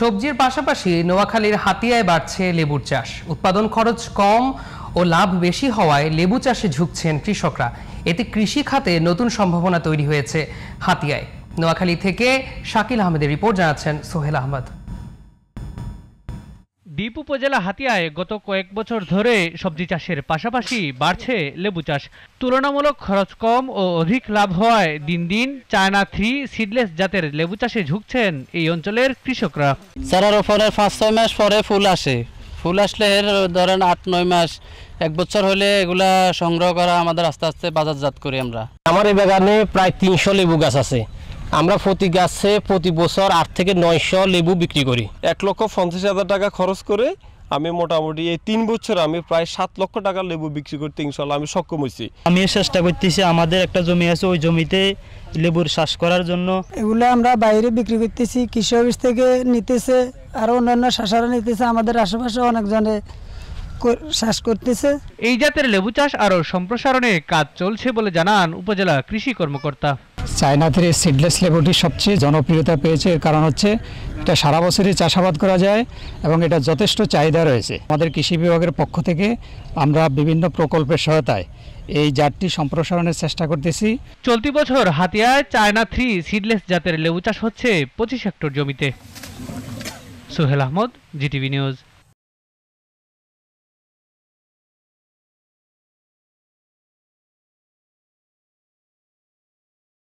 সবজির পাশাপাশি নোয়াখালীর হাতিয়ায় বাড়ছে লেবুর চাষ। উৎপাদন খরচ কম ও লাভ বেশি হওয়ায় লেবু চাষে ঝুঁকছেন কৃষকরা। এতে কৃষি খাতে নতুন সম্ভাবনা তৈরি হয়েছে হাতিয়ায়। নোয়াখালী থেকে শাকিল আহমেদের রিপোর্ট, জানাচ্ছেন সোহেল আহমদ। দ্বীপ উপজেলা হাতিয়ায় গত কয়েক বছর ধরে সবজি চাষের পাশাপাশি বাড়ছে লেবু চাষ। তুলনামূলক খরচ কম ও অধিক লাভ হওয়ায় দিন দিন চায়না 3 সিডলেস জাতের লেবু চাষে ঝুঁকছেন এই অঞ্চলের কৃষকরা। চারার পরে 5-6 মাস পরে ফুল আসে। ফুল আসলে ধরেন 8-9 মাস, 1 বছর হলে এগুলা সংগ্রহ করা আমাদের আস্তে আস্তে বাজারজাত করি আমরা। আমার এই বাগানে প্রায় 300 লেবু গাছ আছে। আমরা প্রতি গাছে প্রতি বছর 8 থেকে 900 লেবু বিক্রি করি। 1,50,000 টাকা খরচ করে আমি মোটামুটি এই 3 বছর আমি প্রায় 7 লক্ষ টাকা লেবু বিক্রি করতে ইনশাআল্লাহ আমি সক্ষম হয়েছি। আমি চেষ্টা করতেছি, আমাদের একটা জমি আছে, ওই জমিতে লেবুর চাষ করার জন্য। এগুলো আমরা বাইরে বিক্রি করতেছি, কৃষি অফিস থেকে নিতেছে, আরো অন্যান্য শাসারা নিতেছে, আমাদের আশেপাশে অনেকজনে চাষ করতেছে। এই জাতের লেবু চাষ আরো সম্প্রসারণে কাজ চলছে বলে জানান উপজেলা কৃষি কর্মকর্তা। চায়না 3 সিডলেস লেবুটি সবচেয়ে জনপ্রিয়তা পেয়েছে। এর কারণ হচ্ছে এটা সারা বছরই চাষাবাদ করা যায় এবং এটা যথেষ্ট চাহিদা রয়েছে। আমাদের কৃষি বিভাগের পক্ষ থেকে আমরা বিভিন্ন প্রকল্পের সহায়তায় এই জাতটি সম্প্রসারণের চেষ্টা করতেছি। চলতি বছর হাতিয়ায় চায়না 3 সিডলেস জাতের লেবু চাষ হচ্ছে 25 হেক্টর জমিতে। Sohel Ahmad, GTV news.